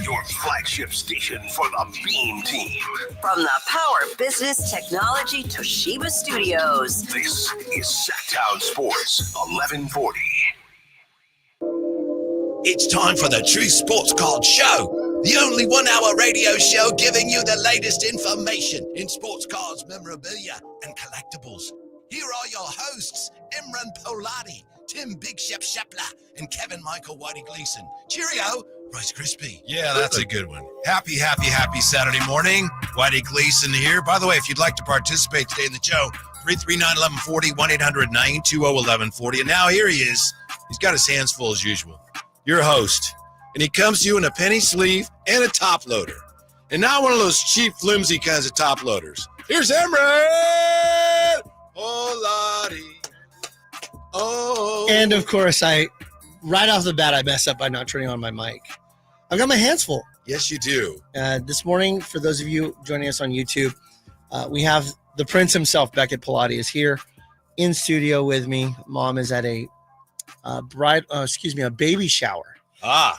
your flagship station for the Beam Team. From the Power Business Technology Toshiba Studios. This is Sacktown Sports 1140. It's time for the True Sports Card Show, the only 1 hour radio show giving you the latest information in sports cards, memorabilia, and collectibles. Here are your hosts, Imran Polati, Tim Big Shep Shepler, and Kevin Michael Whitey Gleason. Cheerio, Rice Krispie. Yeah, that's a good one. Happy Saturday morning. Whitey Gleason here. By the way, if you'd like to participate today in the show, 339-1140, 1-800-920-1140. And now here he is. He's got his hands full as usual. Your host. And he comes to you in a penny sleeve and a top loader. And not one of those cheap, flimsy kinds of top loaders. Here's Emran! Oh, Lottie. Oh. And of course, right off the bat, I mess up by not turning on my mic. I've got my hands full. Yes, you do. This morning, for those of you joining us on YouTube, we have the prince himself, Beckett Pilati, is here in studio with me. Mom is at a baby shower.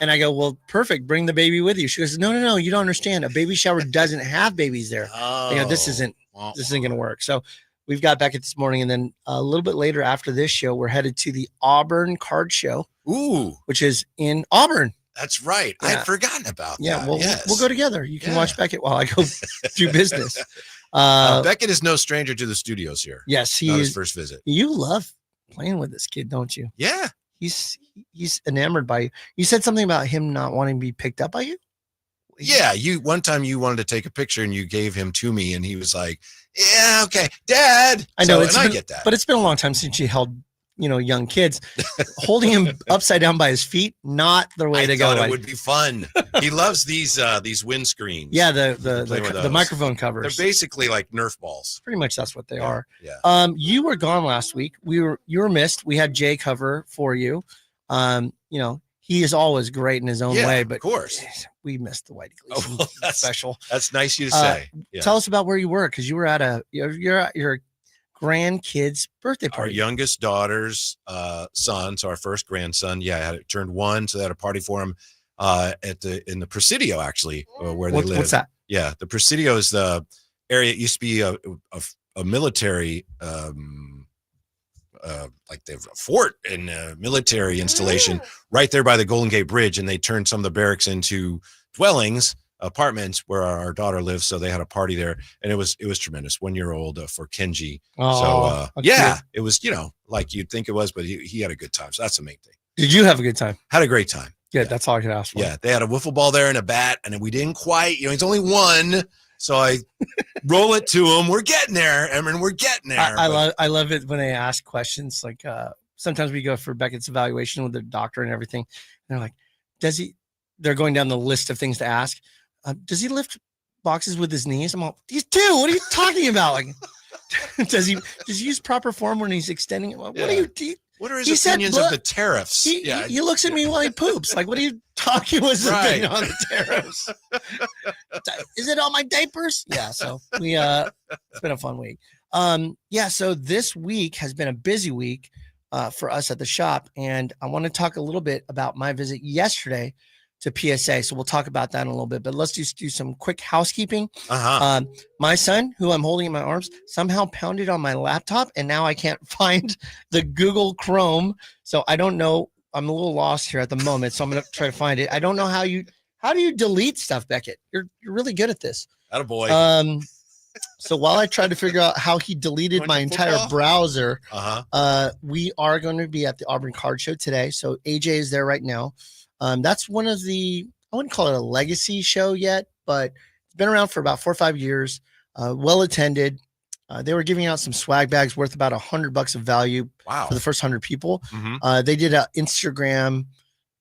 And I go, well, perfect. Bring the baby with you. She goes, no, you don't understand. A baby shower doesn't have babies there. I go, this isn't going to work. So we've got Beckett this morning, and then a little bit later after this show, we're headed to the Auburn Card Show. Ooh, which is in Auburn. That's right. Yeah. I had forgotten about that. Yeah, we'll go together. You can watch Beckett while I go do business. Beckett is no stranger to the studios here. Yes, he is. His first visit. You love playing with this kid, don't you? Yeah. He's enamored by you. You said something about him not wanting to be picked up by you? Yeah, one time you wanted to take a picture and you gave him to me and he was like, yeah, okay, Dad. I know, I get that. But it's been a long time since you held, young kids. Holding him upside down by his feet, not the way to go. It would be fun. He loves these windscreens. Yeah, the microphone covers. They're basically like Nerf balls. Pretty much that's what they are. Yeah. You were gone last week. You were missed. We had Jay cover for you. He is always great in his own way, but of course we missed the Whitey Gleason special. That's nice of you to say. Tell us about where you were, because you were at your grandkid's birthday party. Our youngest daughter's son, so our first grandson. Yeah, turned 1, so they had a party for him in the Presidio, actually, where they live. What's that? Yeah, the Presidio is the area. It used to be a military. Like they have a fort and a military installation right there by the Golden Gate Bridge, and they turned some of the barracks into dwellings, apartments where our daughter lives. So they had a party there, and it was tremendous. 1-year-old for Kenji. It was like you'd think it was, but he had a good time. So that's the main thing. Did you have a good time? Had a great time. Yeah, that's all I could ask for. Yeah, they had a wiffle ball there and a bat, and we didn't quite. He's only 1. So I roll it to him. We're getting there. We're getting there. I love it when they ask questions. Like sometimes we go for Beckett's evaluation with the doctor and everything. And they're like, they're going down the list of things to ask. Does he lift boxes with his knees? I'm all, these two. What are you talking about? Like, does he use proper form when he's extending it? What are his opinions of the tariffs? He looks at me while he poops. Like, what are you talking with opinion on the tariffs? Is it on my diapers? Yeah. So it's been a fun week. So this week has been a busy week for us at the shop. And I want to talk a little bit about my visit yesterday to PSA. So we'll talk about that in a little bit, but let's just do some quick housekeeping. My son, who I'm holding in my arms, somehow pounded on my laptop, and now I can't find the Google Chrome. So I don't know. I'm a little lost here at the moment. So I'm going to try to find it. I don't know how do you delete stuff, Beckett? You're really good at this. Attaboy. So while I tried to figure out how he deleted my entire browser, we are going to be at the Auburn Card Show today. So AJ is there right now. That's one of I wouldn't call it a legacy show yet, but it's been around for about 4 or 5 years. Well attended. They were giving out some swag bags worth about $100 of value for the first 100 people. Mm-hmm. They did an Instagram,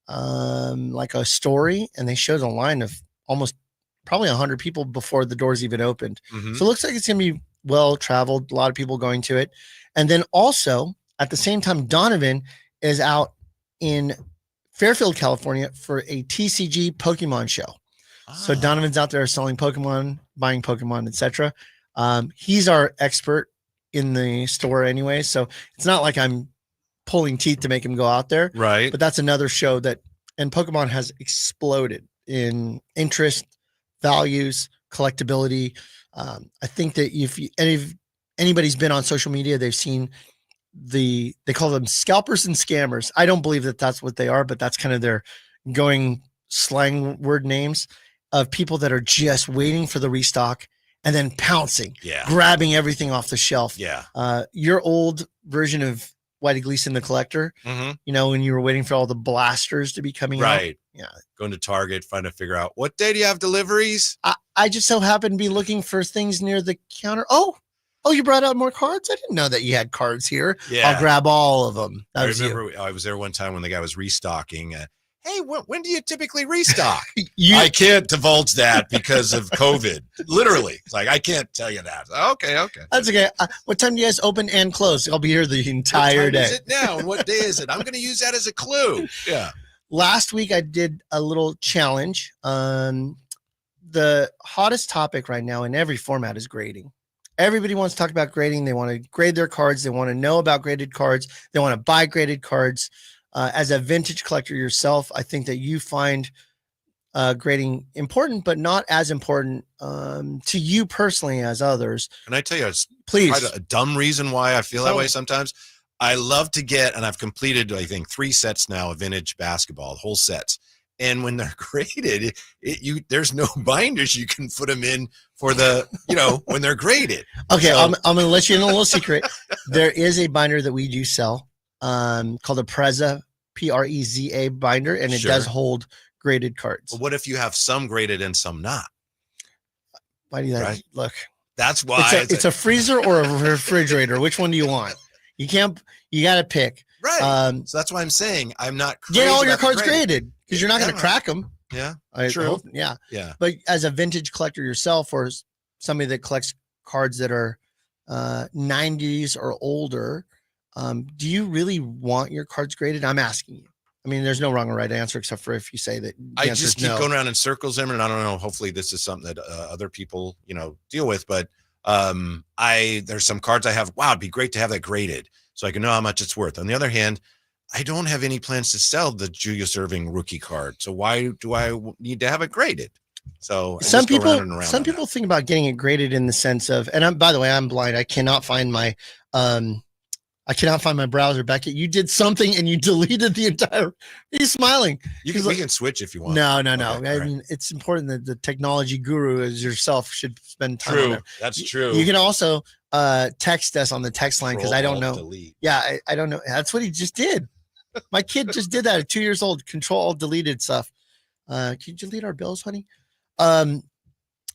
like a story, and they showed a line of probably 100 people before the doors even opened. Mm-hmm. So it looks like it's going to be well traveled. A lot of people going to it. And then also at the same time, Donovan is out in Fairfield, California for a TCG Pokemon show. So Donovan's out there selling Pokemon, buying Pokemon, etc. He's our expert in the store anyway. So it's not like I'm pulling teeth to make him go out there. Right. But that's another show and Pokemon has exploded in interest, values, collectability. I think that if anybody's been on social media, they've seen they call them scalpers and scammers. I don't believe that that's what they are, but that's kind of their going slang word names of people that are just waiting for the restock and then pouncing, grabbing everything off the shelf. Your old version of Whitey Gleason, the collector, you know, when you were waiting for all the blasters to be coming out. Yeah. Going to Target, trying to figure out what day do you have deliveries? I just so happen to be looking for things near the counter. Oh, you brought out more cards? I didn't know that you had cards here. Yeah. I'll grab all of them. I remember I was there one time when the guy was restocking. Hey, when do you typically restock? I can't divulge that because of COVID. Literally. It's like, I can't tell you that. Okay. That's okay. What time do you guys open and close? I'll be here the entire day. What time is it now? And what day is it? I'm going to use that as a clue. Yeah. Last week, I did a little challenge. The hottest topic right now in every format is grading. Everybody wants to talk about grading. They want to grade their cards. They want to know about graded cards. They want to buy graded cards. As a vintage collector yourself, I think that you find grading important, but not as important to you personally as others. Can I tell you, please, a dumb reason why I feel that way sometimes? I love to get, and I've completed, I think, 3 sets now of vintage basketball, whole sets. And when they're graded, there's no binders you can put them in for the, when they're graded. Okay, so, I'm going to let you in a little secret. There is a binder that we do sell called a Preza, Preza binder, and it does hold graded cards. But what if you have some graded and some not? Why do you look? That's why it's a freezer or a refrigerator. Which one do you want? You got to pick. Right. So that's why I'm saying I'm not crazy get all your cards graded because you're not going to crack them. Yeah. True. Yeah. But as a vintage collector yourself, or somebody that collects cards that are 90s or older, do you really want your cards graded? I'm asking you. I mean, there's no wrong or right answer except for if you say that. I just keep going around in circles, and I don't know. Hopefully, this is something that other people, deal with. But there's some cards I have. Wow, it'd be great to have that graded so I can know how much it's worth. On the other hand, I don't have any plans to sell the Julius Erving rookie card. So why do I need to have it graded? So some people think about getting it graded in the sense of, and by the way, I'm blind. I cannot find my browser, Beckett. You did something and you deleted the entire. He's smiling. We can switch if you want. No. Okay, I mean, it's important that the technology guru as yourself should spend time on there. That's true. You can also text us on the text line because I don't know. Delete. Yeah, I don't know. That's what he just did. My kid just did that at 2 years old. Control deleted stuff. Can you delete our bills, honey?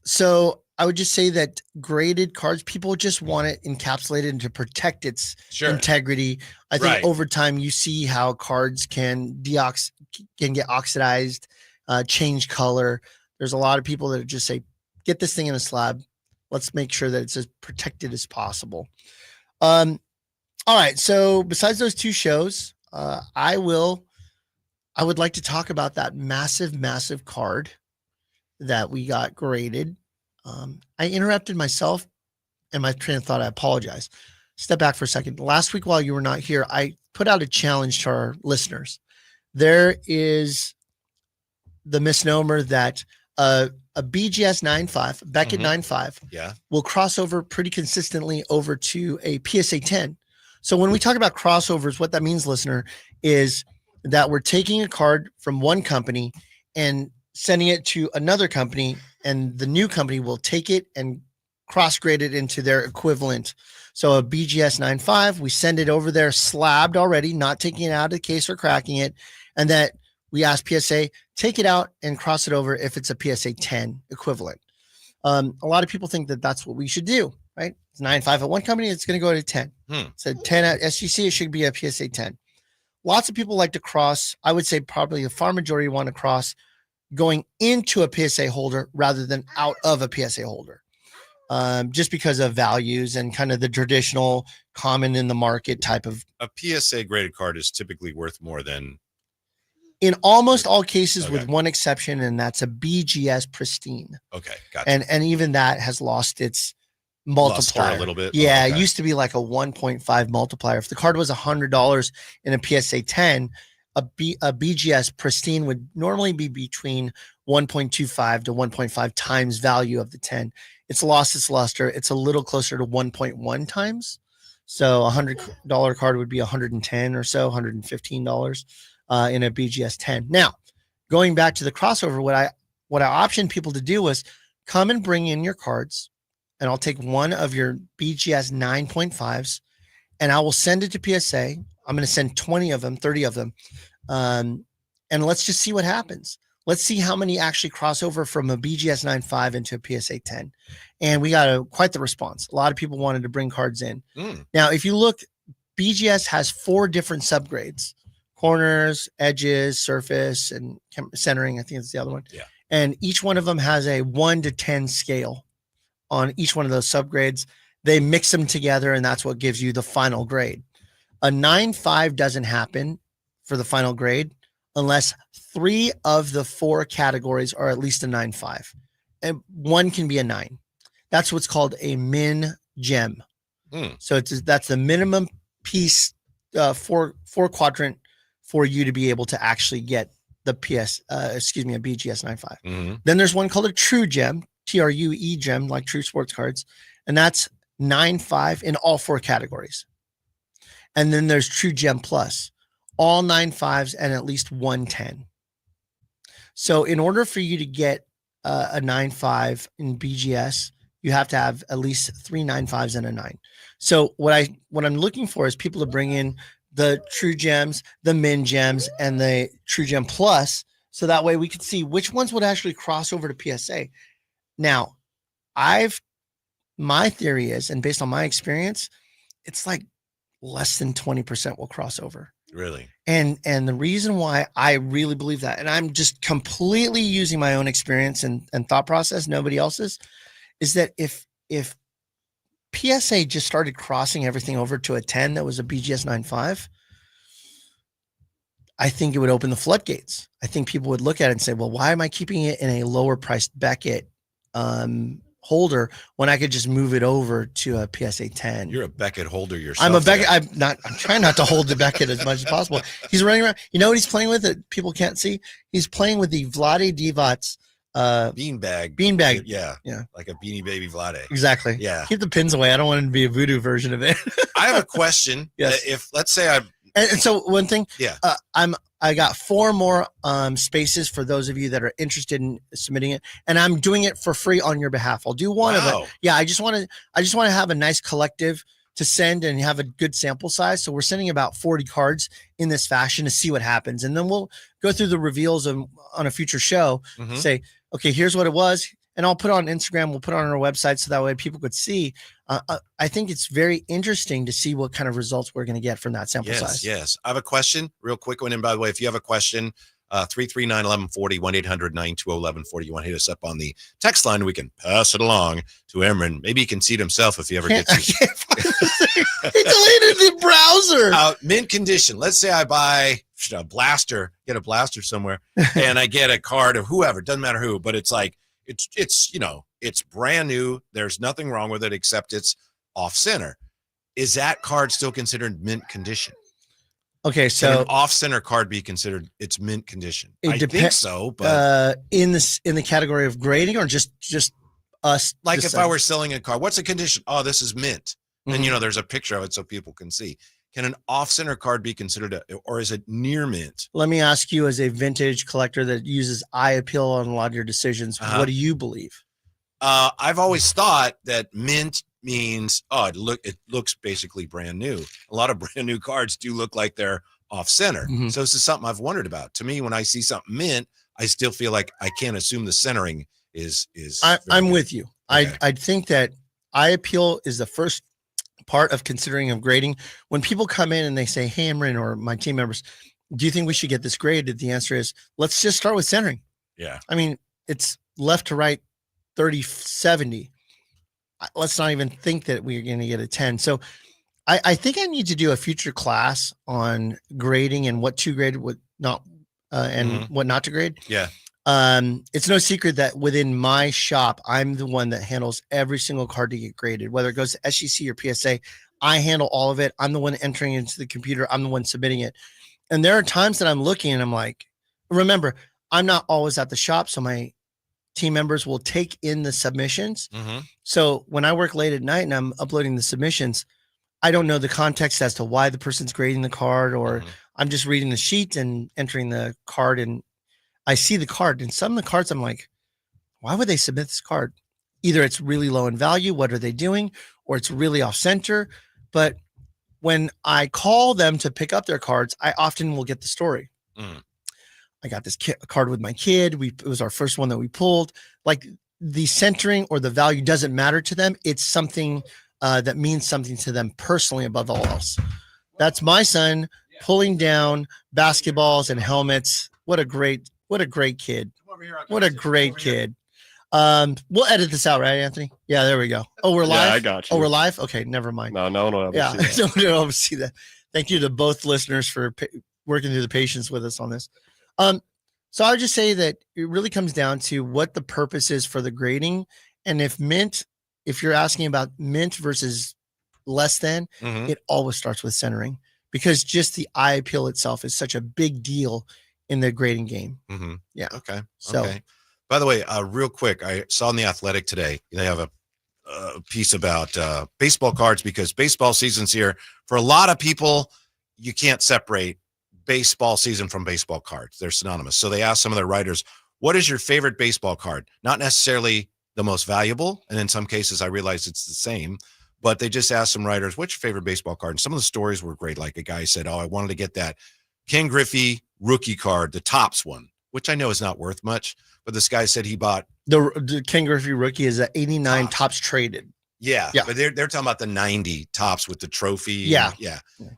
So I would just say that graded cards, people just want it encapsulated and to protect its integrity. I think over time you see how cards can get oxidized, change color. There's a lot of people that just say, get this thing in a slab. Let's make sure that it's as protected as possible. All right. So besides those 2 shows, I would like to talk about that massive card that we got graded. I interrupted myself and my train of thought. I apologize. Step back for a second. Last week, while you were not here, I put out a challenge to our listeners. There is the misnomer that a BGS 9.5, Beckett 9.5, will cross over pretty consistently over to a PSA 10. So when we talk about crossovers, what that means, listener, is that we're taking a card from one company and sending it to another company, and the new company will take it and cross-grade it into their equivalent. So a BGS 9.5, we send it over there slabbed already, not taking it out of the case or cracking it, and that we ask PSA, take it out and cross it over if it's a PSA 10 equivalent. A lot of people think that that's what we should do, right? It's 9.5 at one company, it's going to go to 10. So 10 at SGC, it should be a PSA 10. Lots of people like to cross. I would say probably the far majority want to cross going into a PSA holder rather than out of a PSA holder, just because of values and kind of the traditional common in the market type of. A PSA graded card is typically worth more than. In almost all cases, with one exception, and that's a BGS pristine. Okay, gotcha. And even that has lost its multiplier a little bit. Yeah, it used to be like a 1.5 multiplier. If the card was $100 in a PSA 10, a BGS pristine would normally be between 1.25 to 1.5 times value of the 10. It's lost its luster. It's a little closer to 1.1 times. So a $100 card would be $110 or so, $115 in a BGS 10. Now, going back to the crossover, what I optioned people to do was come and bring in your cards, and I'll take one of your BGS 9.5s, and I will send it to PSA. I'm going to send 20 of them, 30 of them, and let's just see what happens. Let's see how many actually cross over from a BGS 9.5 into a PSA 10. And we got quite the response. A lot of people wanted to bring cards in. Now, if you look, BGS has 4 different subgrades: corners, edges, surface, and centering. I think it's the other one. Yeah. And each one of them has a 1 to 10 scale on each one of those subgrades. They mix them together, and that's what gives you the final grade. A 9.5 doesn't happen for the final grade unless 3 of the 4 categories are at least a 9.5, and 1 can be a 9. That's what's called a min gem. So that's the minimum piece, 4 quadrant for you to be able to actually get the a BGS 9.5. Then there's one called a true gem, TRUE gem, like True Sports Cards, and that's 9.5 in all 4 categories. And then there's True Gem Plus, all 9.5s and at least 110. So in order for you to get a 9.5 in BGS, you have to have at least 3 9.5s and a 9. So what I'm looking for is people to bring in the True Gems, the Min Gems, and the True Gem Plus, so that way we could see which ones would actually cross over to PSA. Now, my theory is, and based on my experience, it's like less than 20% will cross over. Really? And the reason why I really believe that, and I'm just completely using my own experience and thought process, nobody else's, is that if PSA just started crossing everything over to a 10 that was a BGS 9.5, I think it would open the floodgates. I think people would look at it and say, well, why am I keeping it in a lower priced Beckett holder when I could just move it over to a PSA 10? You're a Beckett holder yourself. I'm a Beckett. I'm trying not to hold the Beckett as much as possible. He's running around. You know what he's playing with that people can't see? He's playing with the Vlade Divac's beanbag. Yeah. Like a Beanie Baby Vlade. Exactly. Yeah. Keep the pins away. I don't want it to be a voodoo version of it. I have a question. Yes. If let's say and so one thing, yeah, I got 4 more spaces for those of you that are interested in submitting it, and I'm doing it for free on your behalf. I'll do one of it. Yeah, I just want to have a nice collective to send and have a good sample size. So we're sending about 40 cards in this fashion to see what happens, and then we'll go through the reveals on a future show. Say, okay, here's what it was, and I'll put it on Instagram. We'll put it on our website so that way people could see. I think it's very interesting to see what kind of results we're going to get from that sample size. Yes. I have a question, real quick one. And by the way, if you have a question, 339-1140, 1-800-920-1140. You want to hit us up on the text line, we can pass it along to Emran. Maybe he can see it himself if he ever gets it. He deleted the browser. Mint condition. Let's say I buy a blaster, get a blaster somewhere, and I get a card of whoever, doesn't matter who, but it's like, it's brand new. There's nothing wrong with it except it's off center. Is that card still considered mint condition? Okay, so can an off center card be considered its mint condition? I think so, but in the category of grading or just us. Like if I were selling a card, what's the condition? Oh, this is mint. And there's a picture of it so people can see. Can an off-center card be considered, or is it near mint? Let me ask you, as a vintage collector that uses eye appeal on a lot of your decisions, what do you believe? I've always thought that mint means, it looks basically brand new. A lot of brand new cards do look like they're off-center. So this is something I've wondered about. To me, when I see something mint, I still feel like I can't assume the centering is. I'm with you. Okay. I think that eye appeal is the first part of considering of grading. When people come in and they say, hey, Emran, or my team members, do you think we should get this graded? The answer is, let's just start with centering. Yeah. I mean, it's left to right 30-70. Let's not even think that we're going to get a 10. So I think I need to do a future class on grading and what to grade, what not, and what not to grade. Yeah. It's no secret that within my shop, I'm the one that handles every single card to get graded, whether it goes to SGC or PSA. I handle all of it. I'm the one entering into the computer. I'm the one submitting it. And there are times that I'm looking and I'm like, remember, I'm not always at the shop, so my team members will take in the submissions. So when I work late at night and I'm uploading the submissions, I don't know the context as to why the person's grading the card, or I'm just reading the sheet and entering the card, and I see the card. And some of the cards, I'm like, why would they submit this card? Either it's really low in value, what are they doing? Or it's really off center. But when I call them to pick up their cards, I often will get the story. I got this card with my kid. It was our first one that we pulled. Like, the centering or the value doesn't matter to them. It's something that means something to them personally above all else. That's my son pulling down basketballs and helmets. What a great kid. What a great kid. We'll edit this out, right, Anthony? Yeah, there we go. Oh, we're live? Yeah, I got you. Oh, we're live? Okay, never mind. No. Yeah, don't see that. Thank you to both listeners for working through the patience with us on this. So I would just say that it really comes down to what the purpose is for the grading. And if you're asking about mint versus less than, it always starts with centering, because just the eye appeal itself is such a big deal in the grading game. Yeah. Okay. So, okay. By the way, real quick, I saw in The Athletic today, they have a piece about baseball cards, because baseball season's here. For a lot of people, you can't separate baseball season from baseball cards. They're synonymous. So they asked some of their writers, what is your favorite baseball card? Not necessarily the most valuable. And in some cases, I realized it's the same, but they just asked some writers, what's your favorite baseball card? And some of the stories were great. Like a guy said, I wanted to get that Ken Griffey rookie card, the Topps one, which I know is not worth much, but this guy said he bought the Ken Griffey rookie is at 89 Topps traded. Yeah. But they're talking about the 90 Topps with the trophy. Yeah.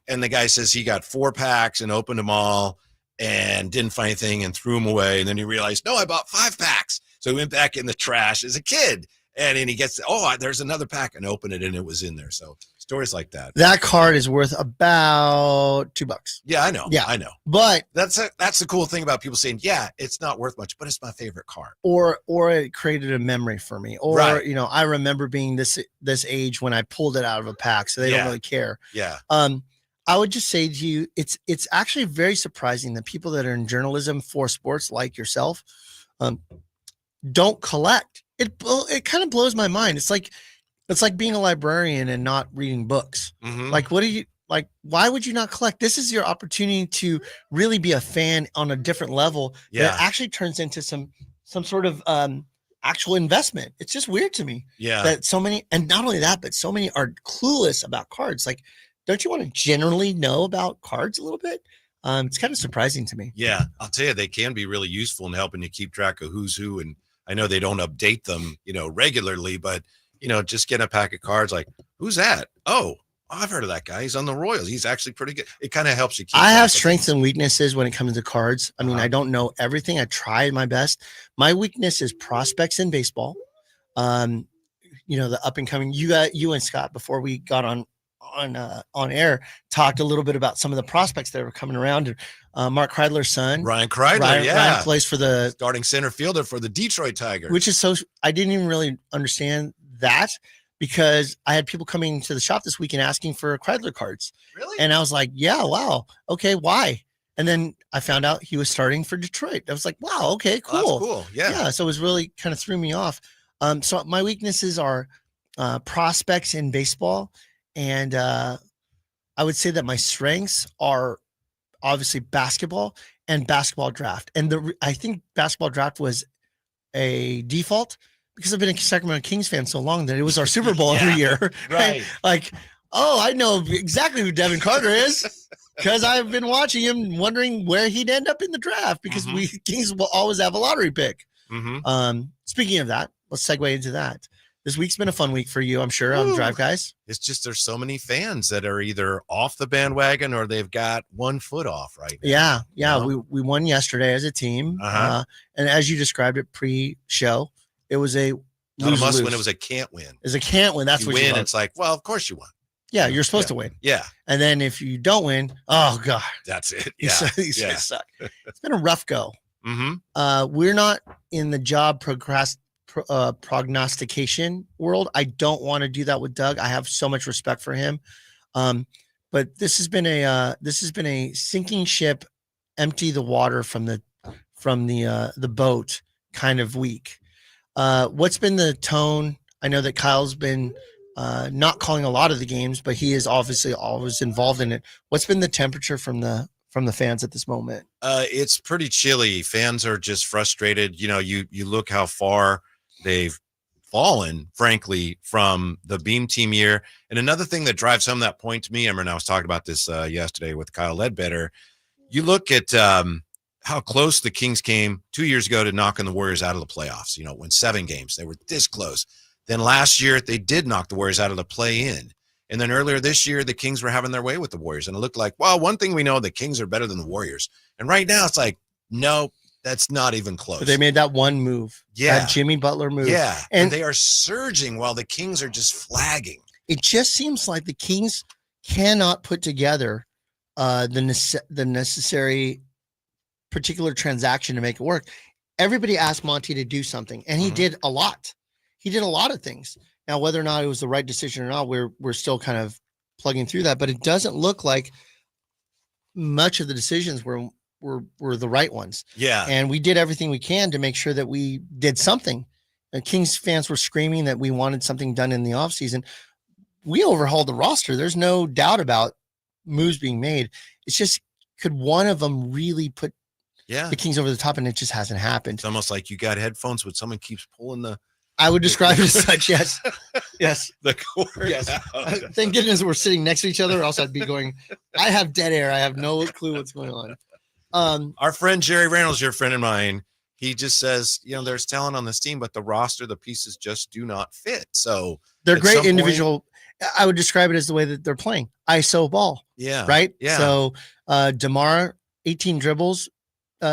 And the guy says he got 4 packs and opened them all and didn't find anything and threw them away. And then he realized, no, I bought 5 packs. So he went back in the trash as a kid. And then he gets, there's another pack, and opened it, and it was in there. So stories like that. That card is worth about $2. Yeah, I know. Yeah. I know. But that's the cool thing about people saying, yeah, it's not worth much, but it's my favorite card. Or it created a memory for me. Or, I remember being this age when I pulled it out of a pack, so they don't really care. Yeah. I would just say to you, it's actually very surprising that people that are in journalism for sports like yourself don't collect. It kind of blows my mind. It's like being a librarian and not reading books. Like, why would you not collect? This is your opportunity to really be a fan on a different level. That actually turns into some sort of actual investment. It's just weird to me. Yeah. That so many, and not only that, but so many are clueless about cards. Like, don't you want to generally know about cards a little bit? It's kind of surprising to me. Yeah, I'll tell you, they can be really useful in helping you keep track of who's who. And I know they don't update them, regularly, but, just get a pack of cards like, who's that? Oh, I've heard of that guy. He's on the Royals. He's actually pretty good. It kind of helps you keep I have track of strengths things. and weaknesses when it comes to cards. I mean, I don't know everything. I try my best. My weakness is prospects in baseball. The up and coming. You and Scott, before we got on air, talked a little bit about some of the prospects that were coming around. Mark Kreidler's son, Ryan Kreidler. Ryan plays for the starting center fielder for the Detroit Tigers, which is so. I didn't even really understand that, because I had people coming to the shop this weekend asking for Kreidler cards. Really? And I was like, yeah, wow, okay, why? And then I found out he was starting for Detroit. I was like, wow, okay, cool. Oh, that's cool. Yeah. So it was really kind of threw me off. So my weaknesses are prospects in baseball. And I would say that my strengths are obviously basketball and basketball draft. And I think basketball draft was a default because I've been a Sacramento Kings fan so long that it was our Super Bowl every year. Right. Like, I know exactly who Devin Carter is because I've been watching him, wondering where he'd end up in the draft, because we Kings will always have a lottery pick. Speaking of that, let's segue into that. This week's been a fun week for you, I'm sure, on Drive Guys. It's just there's so many fans that are either off the bandwagon or they've got 1 foot off right now. Yeah. We won yesterday as a team. And as you described it pre-show, it was a Not a must lose. win, it was a can't win. It's a can't win. That's you what win. you win. It's like, well, of course you won. Yeah, you're supposed to win. Yeah. And then if you don't win, oh God. That's it. You Yeah. suck. It's been a rough go. Mm-hmm. We're not in the job prognostication world. I don't want to do that with Doug. I have so much respect for him. But this has been a sinking ship, empty the water from from the boat kind of week. What's been the tone? I know that Kyle's been not calling a lot of the games, but he is obviously always involved in it. What's been the temperature from the fans at this moment? It's pretty chilly. Fans are just frustrated. You know, you look how far they've fallen, frankly, from the Beam Team year. And another thing that drives home that point to me, I was talking about this yesterday with Kyle Ledbetter. You look at how close the Kings came 2 years ago to knocking the Warriors out of the playoffs. You know, win 7 games. They were this close. Then last year, they did knock the Warriors out of the play-in. And then earlier this year, the Kings were having their way with the Warriors. And it looked like, well, one thing we know, the Kings are better than the Warriors. And right now, it's like, no, that's not even close. But they made that one move. Yeah. That Jimmy Butler move. Yeah. And they are surging while the Kings are just flagging. It just seems like the Kings cannot put together the necessary particular transaction to make it work. Everybody asked Monty to do something, and he did a lot. He did a lot of things. Now, whether or not it was the right decision or not, we're still kind of plugging through that, but it doesn't look like much of the decisions were the right ones. Yeah. And we did everything we can to make sure that we did something. Kings fans were screaming that we wanted something done in the offseason. We overhauled the roster. There's no doubt about moves being made. It's just, could one of them really put the Kings over the top? And it just hasn't happened. It's almost like you got headphones, but someone keeps pulling the. I would describe it as such. Yes. Yes. The cord. Yes. Thank goodness we're sitting next to each other. Or else I'd be going, I have dead air. I have no clue what's going on. Our friend Jerry Randall's your friend of mine. He just says, you know, there's talent on this team, but the roster, the pieces just do not fit. So they're great individual. I would describe it as the way that they're playing ISO ball. Yeah. Right. Yeah. So DeMar, 18 dribbles,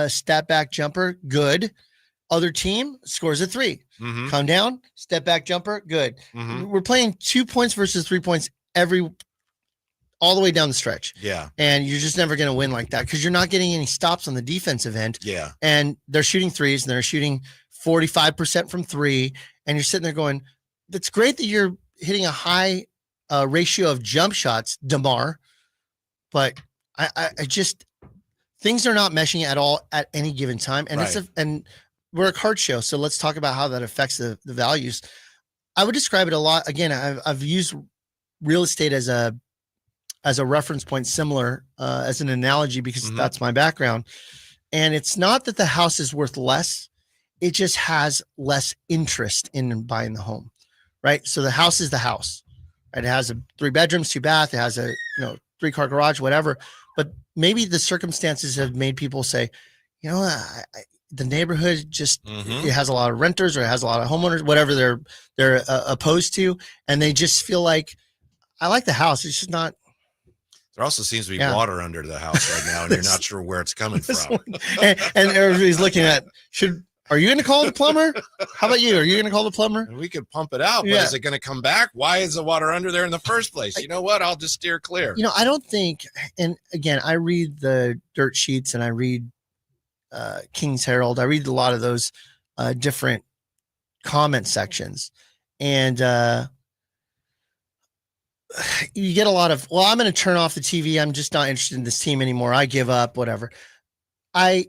step back jumper, good. Other team scores a 3. Mm-hmm. Come down, step back jumper, good. Mm-hmm. We're playing 2 points versus 3 points all the way down the stretch. Yeah. And you're just never going to win like that because you're not getting any stops on the defensive end. Yeah. And they're shooting threes and they're shooting 45% from 3. And you're sitting there going, that's great that you're hitting a high ratio of jump shots, DeMar. But I just, things are not meshing at all at any given time. And and we're a card show. So let's talk about how that affects the values. I would describe it a lot. Again, I've used real estate as a reference point, similar as an analogy, because that's my background. And it's not that the house is worth less. It just has less interest in buying the home, right? So the house is the house, right? It has 3 bedrooms, 2 bath. It has a 3-car garage, whatever. But maybe the circumstances have made people say, the neighborhood just it has a lot of renters, or it has a lot of homeowners, whatever they're opposed to, and they just feel like, I like the house. It's just not. There also seems to be water under the house right now, and you're not sure where it's coming from. and everybody's looking at, are you going to call the plumber? How about you? Are you going to call the plumber? And we could pump it out, but is it going to come back? Why is the water under there in the first place? You know what? I'll just steer clear. I don't think, and again, I read the dirt sheets and I read King's Herald. I read a lot of those different comment sections, and you get a lot of, well, I'm going to turn off the TV. I'm just not interested in this team anymore. I give up, whatever. I've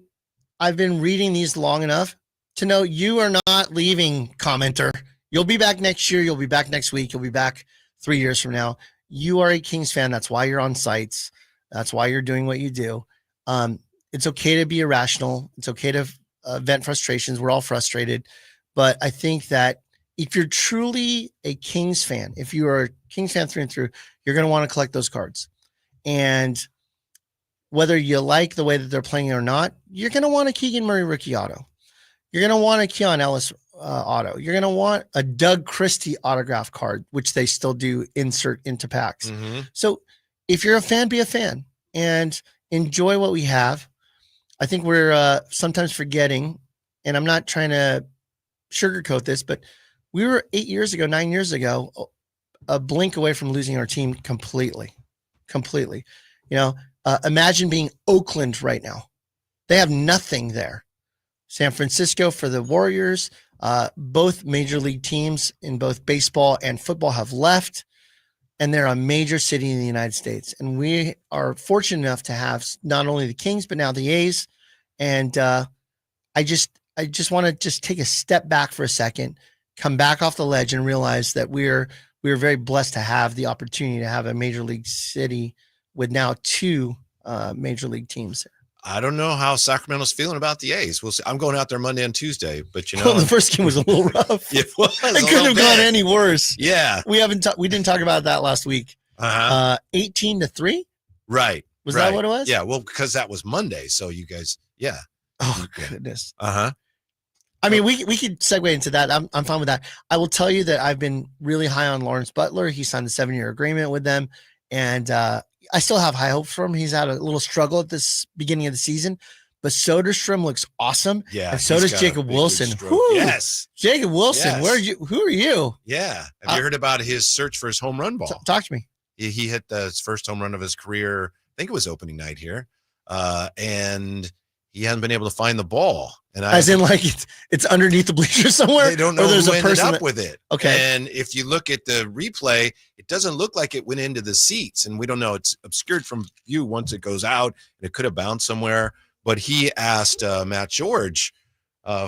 been reading these long enough to know you are not leaving, commenter. You'll be back next year. You'll be back next week. You'll be back 3 years from now. You are a Kings fan. That's why you're on sites. That's why you're doing what you do. It's okay to be irrational. It's okay to vent frustrations. We're all frustrated. But I think that if you're truly a Kings fan, if you are a Kings fan through and through, you're going to want to collect those cards. And whether you like the way that they're playing or not, you're going to want a Keegan Murray rookie auto. You're going to want a Keon Ellis auto. You're going to want a Doug Christie autograph card, which they still do insert into packs. So if you're a fan, be a fan and enjoy what we have. I think we're sometimes forgetting, and I'm not trying to sugarcoat this, but we were 9 years ago, a blink away from losing our team completely. Imagine being Oakland right now. They have nothing there. San Francisco for the Warriors, both major league teams in both baseball and football have left, and they're a major city in the United States. And we are fortunate enough to have not only the Kings, but now the A's. And I just want to just take a step back for a second, come back off the ledge, and realize that we're very blessed to have the opportunity to have a major league city with now 2 major league teams. I don't know how Sacramento's feeling about the A's. We'll see. I'm going out there Monday and Tuesday, but you know, the first game was a little rough. it was. It couldn't have gone any worse. Yeah, We didn't talk about that last week. 18-3. Right. Was that what it was? Yeah. Well, because that was Monday, so you guys, yeah. Oh goodness. Uh-huh. I mean, we could segue into that. I'm fine with that. I will tell you that I've been really high on Lawrence Butler. He signed a 7-year agreement with them, and I still have high hopes for him. He's had a little struggle at this beginning of the season, but Soderstrom looks awesome. Yeah. And so he's does got a Jacob big Wilson. stroke. Whew. Yes. Jacob Wilson, Yes. who are you? Yeah. Have you heard about his search for his home run ball? Talk to me. He hit his first home run of his career. I think it was opening night here. And he hadn't been able to find the ball. And As in, like it's underneath the bleachers somewhere. they don't know or there's who a ended person up with it. Okay. And if you look at the replay, it doesn't look like it went into the seats. And we don't know. It's obscured from view once it goes out. And it could have bounced somewhere. But he asked Matt George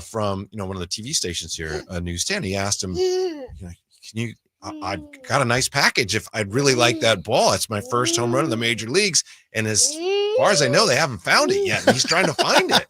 from one of the TV stations here, Newsstand. He asked him, can you? I've got a nice package. If I'd really like that ball, it's my first home run in the major leagues. And as far as I know, they haven't found it yet. And he's trying to find it.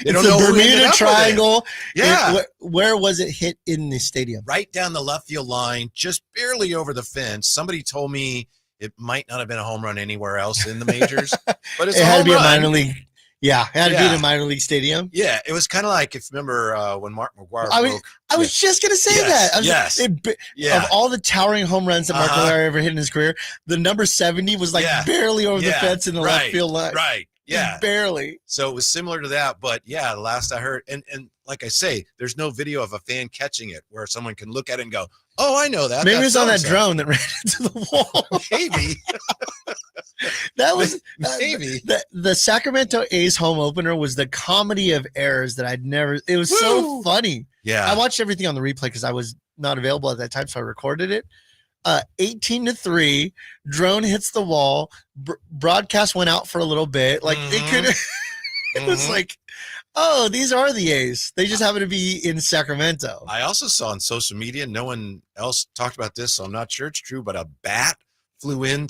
They don't It's know the who ended Bermuda up with it. Triangle. Yeah. Where was it hit in the stadium? Right down the left field line, just barely over the fence. Somebody told me it might not have been a home run anywhere else in the majors, but it's It a had to home be a run. minor league. Yeah, it had to be Yeah. in a minor league stadium. Yeah, it was kind of like, if you remember when Mark McGuire I broke. was just gonna say Yes, that. I was yes. Of all the towering home runs that Mark Uh-huh. McGuire ever hit in his career, the number 70 was like Yeah. barely over the Yeah. fence in the left field line. Right. Yeah. Just barely. So it was similar to that, but yeah, the last I heard, and like I say, there's no video of a fan catching it where someone can look at it and go, "Oh, I know that." Maybe it That's was on that so-and-so." drone that ran into the wall. Maybe. That was Maybe. the Sacramento A's home opener was the comedy of errors that I'd never. It was so Woo! funny. Yeah. I watched everything on the replay because I was not available at that time, so I recorded it. 18-3, drone hits the wall. Broadcast went out for a little bit. Like it Mhm. could. It was Mhm. like, oh, these are the A's. They just happen to be in Sacramento. I also saw on social media, no one else talked about this, so I'm not sure it's true, but a bat flew in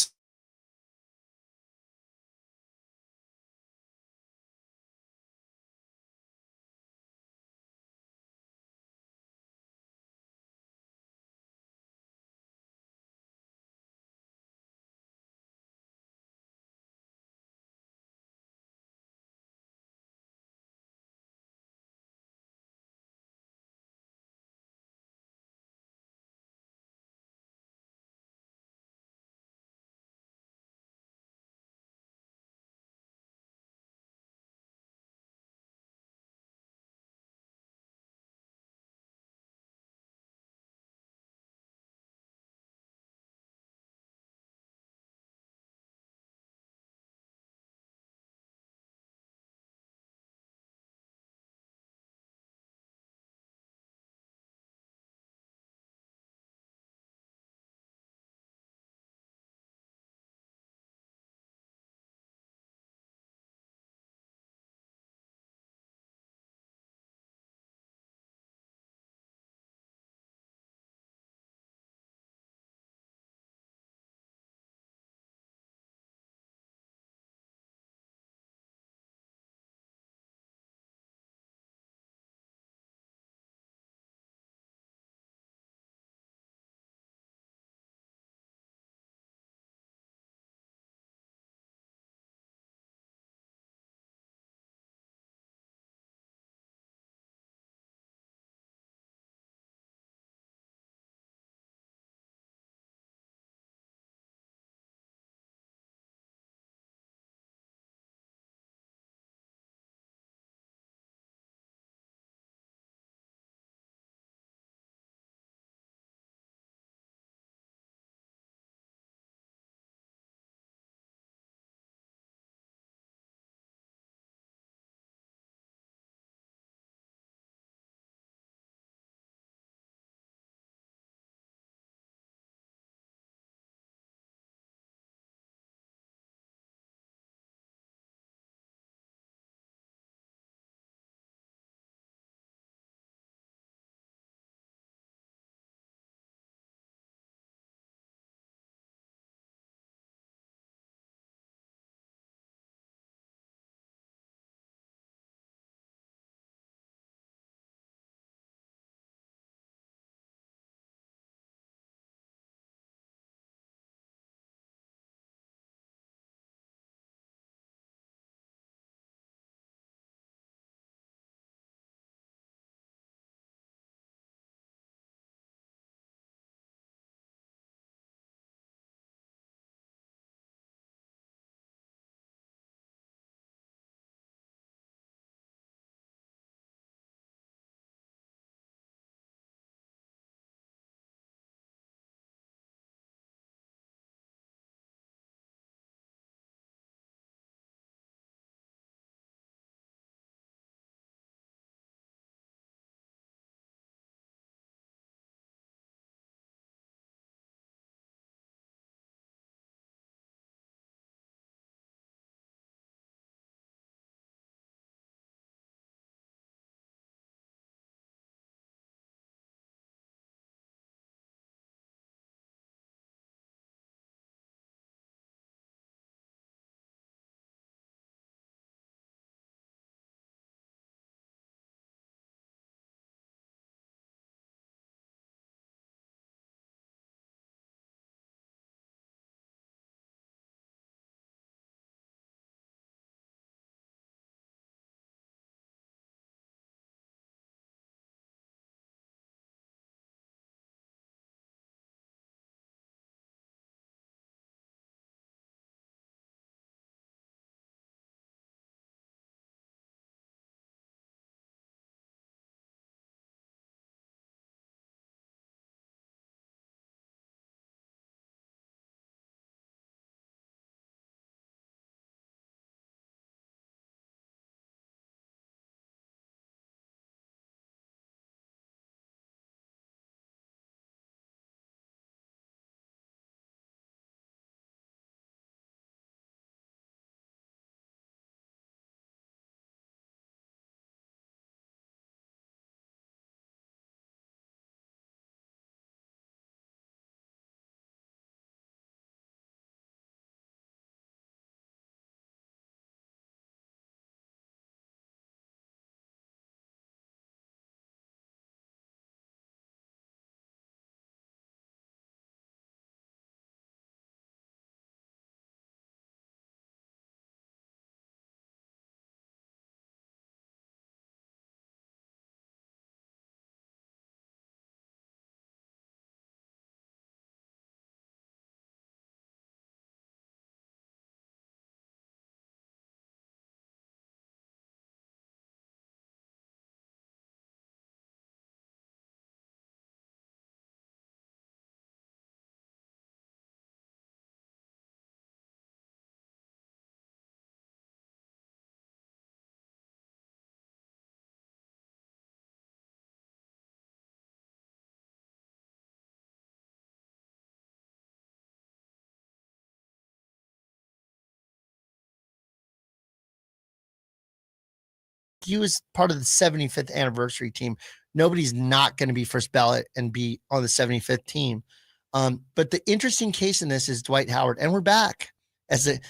he was part of the 75th anniversary team. Nobody's not going to be first ballot and be on the 75th team. But the interesting case in this is Dwight Howard, and we're back and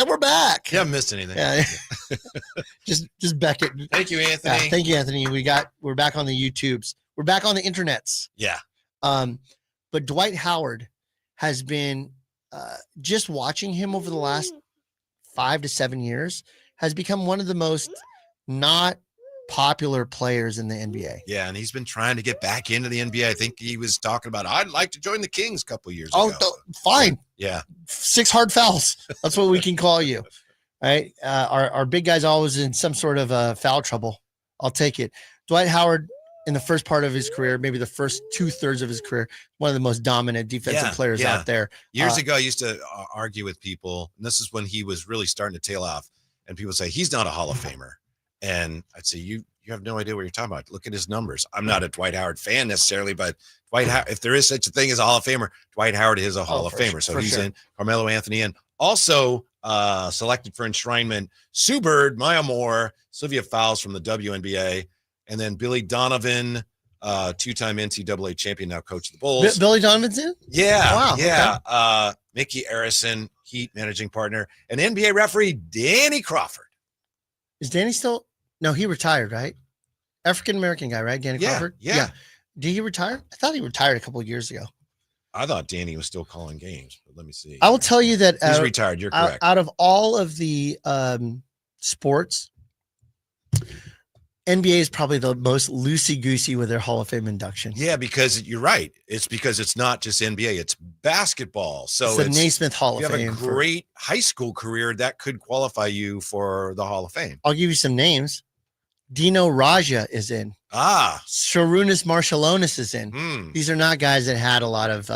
we're back. You haven't missed anything. Yeah. just Beckett. Thank you, Anthony. Yeah, thank you, Anthony. We're back on the YouTubes. We're back on the internets. Yeah. But Dwight Howard has been just watching him over the last 5 to 7 years has become one of the most not popular players in the NBA. Yeah, and he's been trying to get back into the NBA. I think he was talking about, I'd like to join the Kings a couple years ago. Fine. Yeah. 6 hard fouls. That's what we can call you. Right. Our big guy's always in some sort of foul trouble. I'll take it. Dwight Howard, in the first part of his career, maybe the first 2/3 of his career, one of the most dominant defensive players out there. Years ago, I used to argue with people, and this is when he was really starting to tail off, and people say, he's not a Hall of Famer. And I'd say, you have no idea what you're talking about. Look at his numbers. I'm not a Dwight Howard fan necessarily, but if there is such a thing as a Hall of Famer, Dwight Howard is a Hall of Famer. So he's in. Carmelo Anthony in. Also selected for enshrinement, Sue Bird, Maya Moore, Sylvia Fowles from the WNBA, and then Billy Donovan, 2-time NCAA champion, now coach of the Bulls. Billy Donovan's in? Yeah. Wow. Yeah. Okay. Mickey Arison, Heat managing partner, and NBA referee Danny Crawford. Is Danny still? No, he retired, right? African-American guy, right? Danny Crawford? Yeah. Did he retire? I thought he retired a couple of years ago. I thought Danny was still calling games, but let me see. I will tell you that he's retired. You're correct. Out of all of the sports, NBA is probably the most loosey-goosey with their Hall of Fame induction. Yeah, because you're right. It's because it's not just NBA, it's basketball. So it's the Naismith Hall of Fame. You have a great high school career that could qualify you for the Hall of Fame. I'll give you some names. Dino Raja is in. Sharunas Marshalonis is in. These are not guys that had a lot of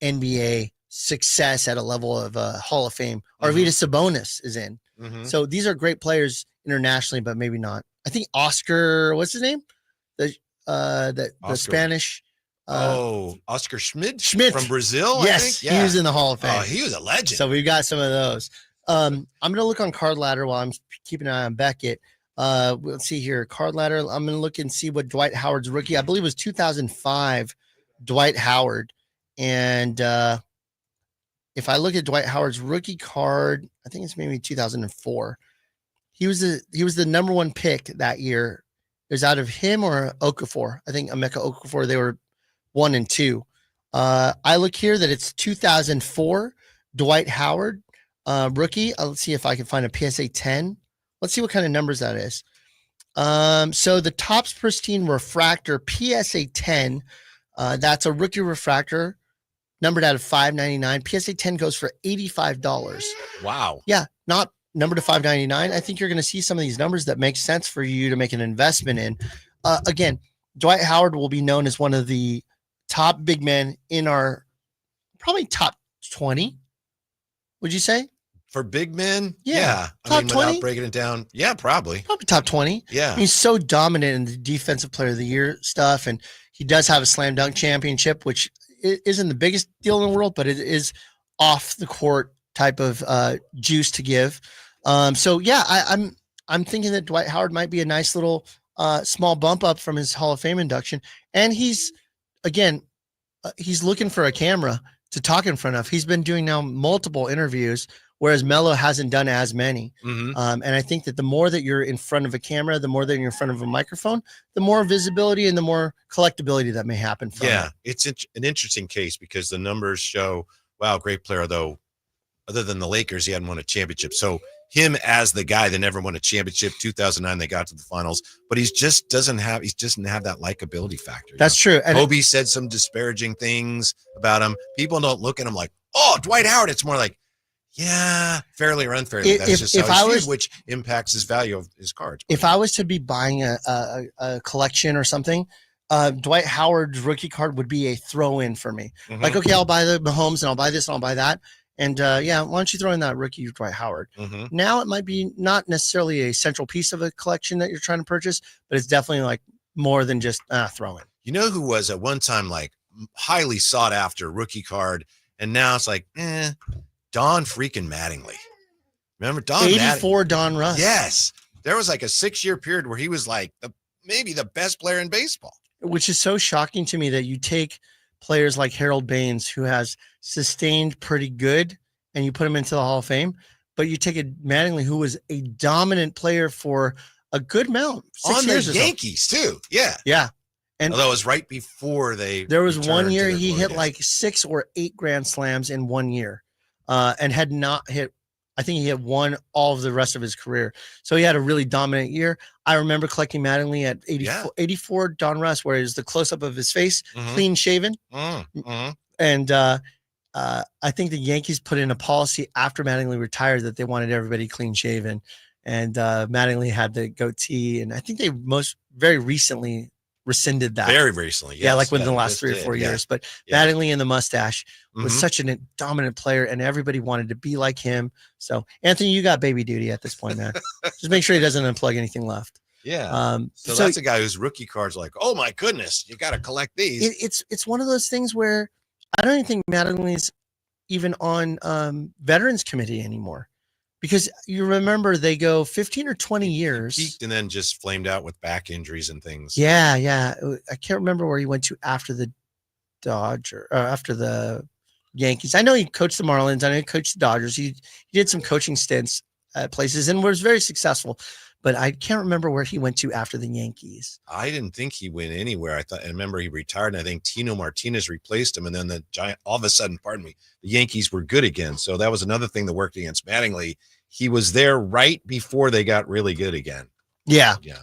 NBA success at a level of Hall of Fame. Arvydas Sabonis is in. So these are great players internationally, but maybe not. I think Oscar, what's his name? The Spanish. Oscar Schmidt from Brazil. Yes, I think? Yeah. he was in the Hall of Fame. Oh, he was a legend. So we've got some of those. I'm going to look on Card Ladder while I'm keeping an eye on Beckett. Let's see here. Card Ladder. I'm going to look and see what Dwight Howard's rookie, I believe it was 2005, Dwight Howard. And if I look at Dwight Howard's rookie card, I think it's maybe 2004. He was the number 1 pick that year. It was out of him or Okafor. I think Emeka Okafor, they were 1 and 2. I look here that it's 2004 Dwight Howard rookie. Let's see if I can find a PSA 10. Let's see what kind of numbers that is. So the Topps Pristine Refractor PSA 10, that's a rookie refractor numbered out of $5.99. PSA 10 goes for $85. Wow. Yeah, not numbered to $5.99. I think you're going to see some of these numbers that make sense for you to make an investment in. Again, Dwight Howard will be known as one of the top big men in our probably top 20. Would you say? For big men? Yeah. Top 20? Without breaking it down. Yeah, probably. Probably top 20. Yeah. He's so dominant in the defensive player of the year stuff. And he does have a slam dunk championship, which isn't the biggest deal in the world, but it is off the court type of juice to give. So yeah, I'm thinking that Dwight Howard might be a nice little small bump up from his Hall of Fame induction. And he's looking for a camera to talk in front of. He's been doing now multiple interviews, whereas Melo hasn't done as many. And I think that the more that you're in front of a camera, the more that you're in front of a microphone, the more visibility and the more collectability that may happen from it. It's an interesting case because the numbers show, wow, great player, though. Other than the Lakers, he hadn't won a championship. So him as the guy that never won a championship, 2009, they got to the finals, but he just doesn't have that likability factor. That's true. And Kobe said some disparaging things about him. People don't look at him like, oh, Dwight Howard. It's more like, yeah, fairly or unfairly. That's just how he's viewed, which impacts his value of his cards. If I was to be buying a collection or something, Dwight Howard's rookie card would be a throw-in for me. Like, okay, I'll buy the Mahomes and I'll buy this and I'll buy that. And why don't you throw in that rookie Dwight Howard? Now it might be not necessarily a central piece of a collection that you're trying to purchase, but it's definitely like more than just throw in. You know who was at one time like highly sought after rookie card, and now it's like, Don freaking Mattingly. Remember Don? 84 Don Russ. Yes. there was like a 6-year period where he was like maybe the best player in baseball. Which is so shocking to me that you take players like Harold Baines, who has sustained pretty good, and you put him into the Hall of Fame, but you take a Mattingly, who was a dominant player for a good amount, 6 On years the or so. Yankees too. Yeah. Yeah. And although it was right before there was one returned to year their he glory hit days. like 6 or 8 grand slams in 1 year, and had not hit. I think he had one all of the rest of his career. So he had a really dominant year. I remember collecting Mattingly at 84 Don Russ, where it was the close up of his face, clean shaven. And I think the Yankees put in a policy after Mattingly retired that they wanted everybody clean shaven. And Mattingly had the goatee. And I think they very recently rescinded that. Very recently. Yeah, yes. like within the They last just 3 or did, 4 yeah. years. But Yeah. Mattingly and the mustache was Mhm. such a dominant player, and everybody wanted to be like him. So, Anthony, you got baby duty at this point, man. Just make sure he doesn't unplug anything left. Yeah. So that's a guy whose rookie card's like, oh my goodness, you got to collect these. It's one of those things where I don't even think Mattingly's even on Veterans Committee anymore, because you remember they go 15 or 20 years. Peaked and then just flamed out with back injuries and things. Yeah. I can't remember where he went to after the after the Yankees. I know he coached the Marlins. I know he coached the Dodgers. He did some coaching stints at places and was very successful, but I can't remember where he went to after the Yankees. I didn't think he went anywhere. I remember he retired, and I think Tino Martinez replaced him. And then all of a sudden, the Yankees were good again. So that was another thing that worked against Mattingly. He was there right before they got really good again. Yeah. Yeah.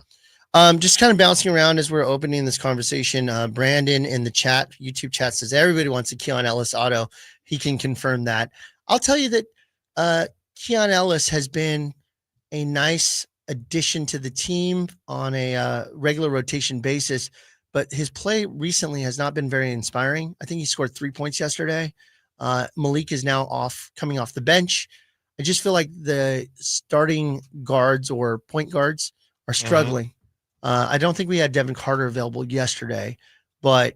Just kind of bouncing around as we're opening this conversation. Brandon in the chat, YouTube chat, says everybody wants a Keon Ellis auto. He can confirm that. I'll tell you that Keon Ellis has been a nice addition to the team on a regular rotation basis, but his play recently has not been very inspiring. I think he scored 3 points yesterday. Malik is now coming off the bench. I just feel like the starting guards or point guards are struggling. I don't think we had Devin Carter available yesterday, but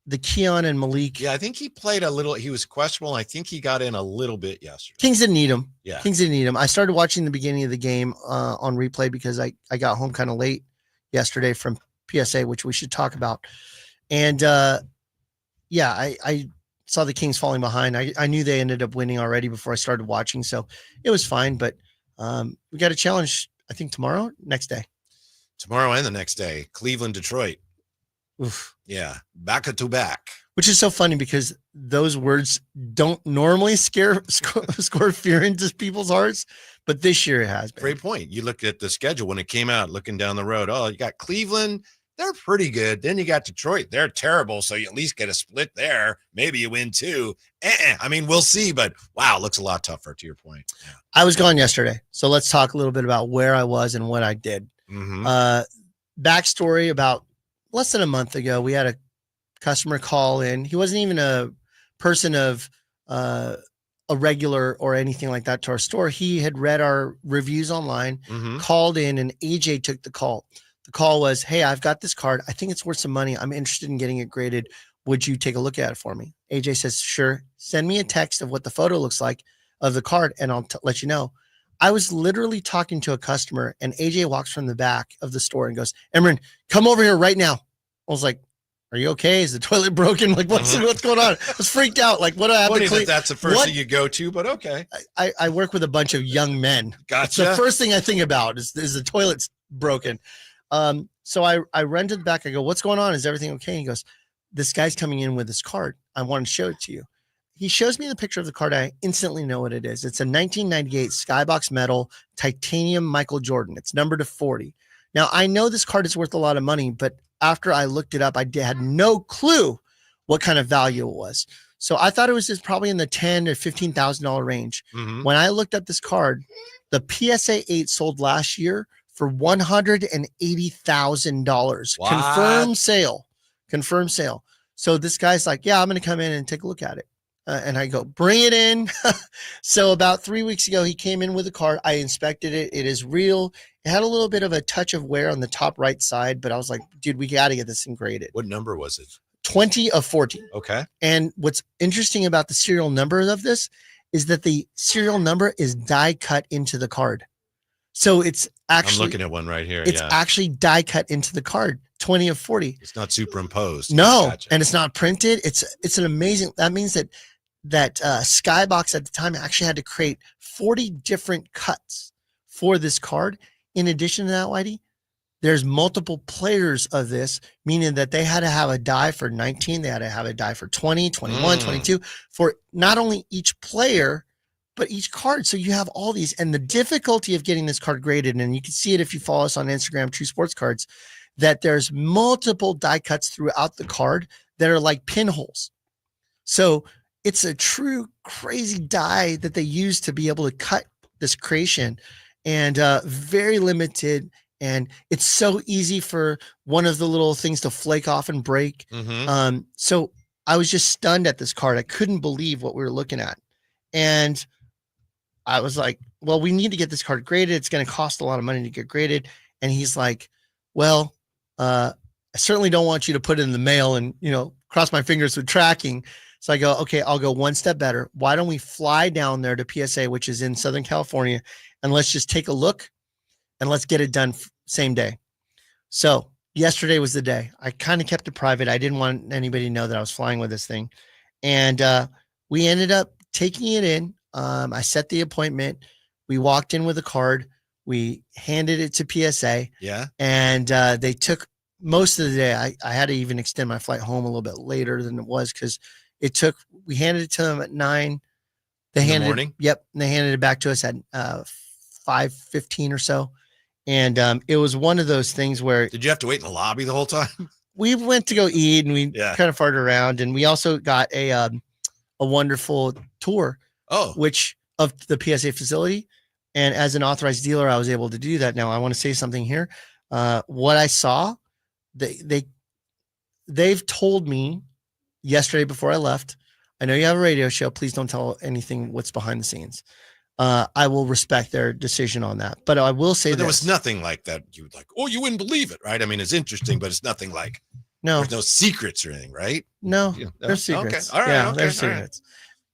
the Keon and Malik. Yeah, I think he played a little. He was questionable. I think he got in a little bit yesterday. Kings didn't need him. Yeah. Kings didn't need him. I started watching the beginning of the game on replay because I got home kind of late yesterday from PSA, which we should talk about. And I saw the Kings falling behind. I knew they ended up winning already before I started watching, so it was fine. But we got a challenge, I think, next day. Tomorrow and the next day, Cleveland, Detroit. Oof. Yeah, back to back. Which is so funny because those words don't normally score fear into people's hearts, but this year it has been. Great point. You look at the schedule when it came out, looking down the road. Oh, you got Cleveland. They're pretty good. Then you got Detroit. They're terrible. So you at least get a split there. Maybe you win two. I mean, we'll see. But wow, it looks a lot tougher to your point. Yeah. I was gone yesterday. So let's talk a little bit about where I was and what I did. Backstory: about less than a month ago, we had a customer call in. He wasn't even a person of a regular or anything like that to our store. He had read our reviews online, called in, and AJ took the call. The call was, "Hey, I've got this card. I think it's worth some money. I'm interested in getting it graded. Would you take a look at it for me?" AJ says, "Sure. Send me a text of what the photo looks like of the card, and I'll let you know." I was literally talking to a customer, and AJ walks from the back of the store and goes, "Emran, come over here right now." I was like, "Are you okay? Is the toilet broken? Like, what's going on?" I was freaked out. Like, what do I have to clean? That's the first thing you go to, but okay. I work with a bunch of young men. Gotcha. The first thing I think about is the toilet's broken. So I run to the back. I go, "What's going on? Is everything okay?" He goes, "This guy's coming in with this card. I want to show it to you." He shows me the picture of the card. I instantly know what it is. It's a 1998 Skybox Metal titanium Michael Jordan. It's numbered to 40. Now, I know this card is worth a lot of money, but after I looked it up, I had no clue what kind of value it was. So I thought it was just probably in the $10,000 to $15,000 range. When I looked up this card, the PSA 8 sold last year for $180,000. Confirmed sale. So this guy's like, "Yeah, I'm going to come in and take a look at it." And I go, "Bring it in." So about 3 weeks ago, he came in with a card. I inspected it. It is real. It had a little bit of a touch of wear on the top right side, but I was like, "Dude, we got to get this thing graded." What number was it? 20 of 40. Okay. And what's interesting about the serial number of this is that the serial number is die cut into the card. So it's I'm actually looking at one right here. it's Yeah. actually die cut into the card, 20 of 40. It's not superimposed. No, Gotcha. and it's not printed. It's an amazing. That means that Skybox at the time actually had to create 40 different cuts for this card. In addition to that, Whitey, there's multiple players of this, meaning that they had to have a die for 19, they had to have a die for 20, 21, 22 for not only each player, but each card. So you have all these, and the difficulty of getting this card graded, and you can see it if you follow us on Instagram, True Sports Cards, that there's multiple die cuts throughout the card that are like pinholes. So it's a true crazy die that they use to be able to cut this creation, and very limited. And it's so easy for one of the little things to flake off and break. So I was just stunned at this card. I couldn't believe what we were looking at. And I was like, well, we need to get this card graded. It's going to cost a lot of money to get graded. And he's like, well, I certainly don't want you to put it in the mail and, cross my fingers with tracking. So I go, okay, I'll go one step better. Why don't we fly down there to PSA, which is in Southern California, and let's just take a look and let's get it done same day. So yesterday was the day. I kind of kept it private. I didn't want anybody to know that I was flying with this thing. And we ended up taking it in. I set the appointment. We walked in with a card. We handed it to PSA. Yeah. And they took most of the day. I had to even extend my flight home a little bit later than it was because we handed it to them at 9. In the morning? Yep. And they handed it back to us at 5:15 or so. And it was one of those things where. Did you have to wait in the lobby the whole time? We went to go eat and we kind of farted around, and we also got a wonderful tour. Which of the PSA facility. And as an authorized dealer, I was able to do that. Now I want to say something here. What I saw, they've told me yesterday before I left, I know you have a radio show. Please don't tell anything what's behind the scenes. I will respect their decision on that. But I will say there was nothing like that. You would like, you wouldn't believe it, right? I mean, it's interesting, but it's nothing like, there's no secrets or anything, right? No, there's secrets. Okay. All right. There's secrets.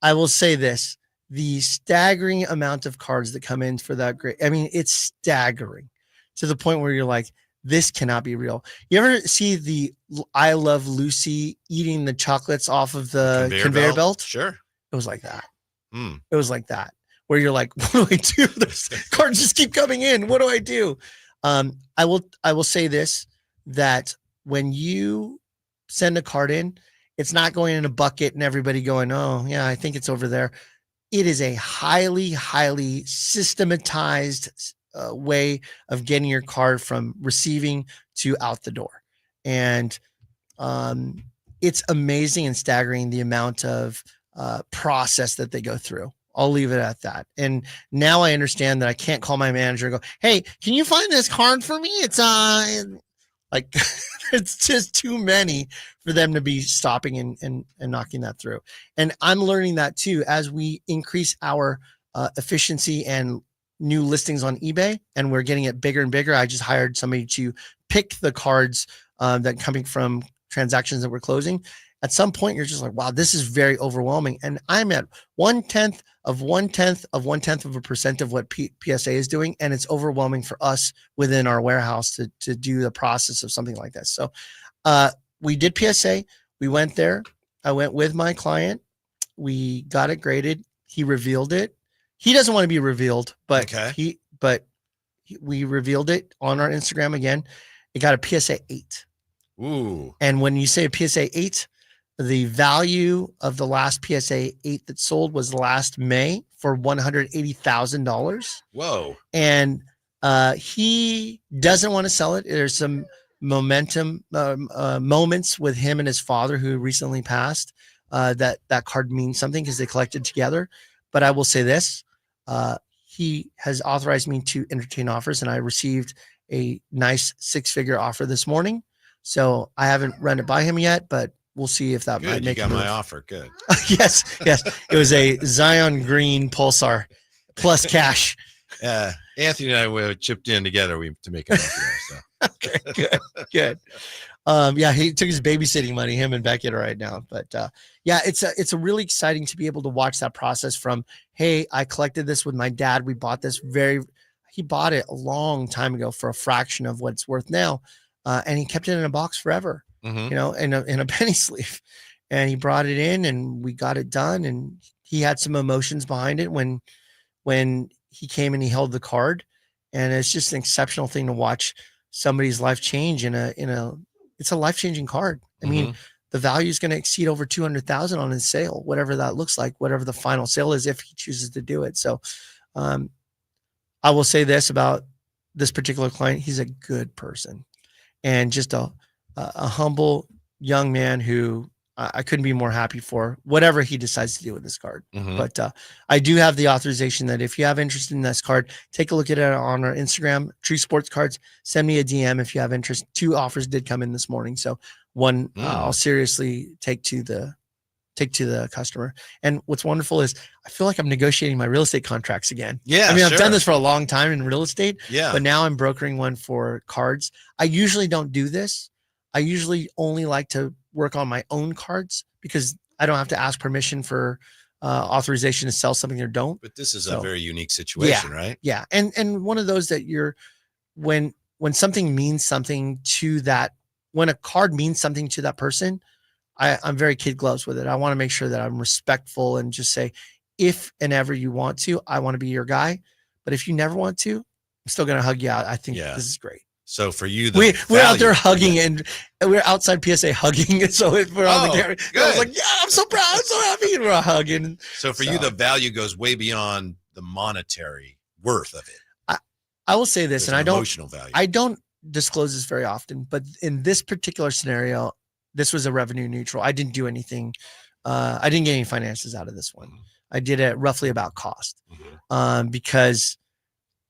Right. I will say this. The staggering amount of cards that come in for that grade. I mean, it's staggering to the point where you're like, this cannot be real. You ever see the I Love Lucy eating the chocolates off of the conveyor belt? Sure. It was like that. It was like that, where you're like, what do I do? There's cards just keep coming in. What do I do? I will say this, that when you send a card in, it's not going in a bucket and everybody going, oh yeah, I think it's over there. It is a highly, highly systematized way of getting your card from receiving to out the door. And it's amazing and staggering the amount of process that they go through. I'll leave it at that. And now I understand that I can't call my manager and go, hey, can you find this card for me? It's like, it's just too many for them to be stopping and knocking that through. And I'm learning that too, as we increase our efficiency and new listings on eBay, and we're getting it bigger and bigger. I just hired somebody to pick the cards that coming from transactions that we're closing. At some point, you're just like, wow, this is very overwhelming. And I'm at 1/10 of 1/10% of what PSA is doing. And it's overwhelming for us within our warehouse to do the process of something like this. So we did PSA. We went there. I went with my client. We got it graded. He revealed it. He doesn't want to be revealed, but we revealed it on our Instagram again. It got a PSA 8. Ooh. And when you say a PSA 8, the value of the last PSA 8 that sold was last May for $180,000. Whoa. And he doesn't want to sell it. There's some momentum moments with him and his father, who recently passed, that card means something because they collected together. But I will say this, he has authorized me to entertain offers, and I received a nice 6-figure offer this morning. So I haven't run it by him yet, but we'll see if that Good, might make you got my offer. Good. Yes. It was a Zion Green Pulsar plus cash. Anthony and I we chipped in together to make it offer. So. Okay, good. He took his babysitting money, him and Beckett, right now. But it's a really exciting to be able to watch that process from, hey, I collected this with my dad. We bought this he bought it a long time ago for a fraction of what it's worth now. And he kept it in a box forever, Mhm. you know, in a penny sleeve. And he brought it in and we got it done. And he had some emotions behind it when he came and he held the card. And it's just an exceptional thing to watch somebody's life change it's a life-changing card. I mean, the value is going to exceed over 200,000 on his sale, whatever that looks like, whatever the final sale is, if he chooses to do it. So, I will say this about this particular client. He's a good person and just a humble young man who I couldn't be more happy for whatever he decides to do with this card. But I do have the authorization that if you have interest in this card, take a look at it on our Instagram, True Sports Cards. Send me a DM if you have interest. 2 offers did come in this morning, so one I'll seriously take to the customer. And what's wonderful is I feel like I'm negotiating my real estate contracts again. Yeah, I mean, I've sure. done this for a long time in real estate, Yeah. but now I'm brokering one for cards. I usually don't do this. I usually only like to work on my own cards because I don't have to ask permission for authorization to sell something or don't. But this is So, a very unique situation, right? Yeah. And one of those that when something means something to that, when a card means something to that person, I'm very kid gloves with it. I want to make sure that I'm respectful and just say, if and ever you want to, I want to be your guy. But if you never want to, I'm still going to hug you out. I think this is great. So for you, We're out there hugging and we're outside PSA hugging. And so if we're on the camera, I was like, yeah, I'm so proud. I'm so happy. And we're hugging. So for you, the value goes way beyond the monetary worth of it. I will say this, There's and emotional value. I don't disclose this very often, but in this particular scenario, this was a revenue neutral. I didn't do anything. I didn't get any finances out of this one. I did it roughly about cost because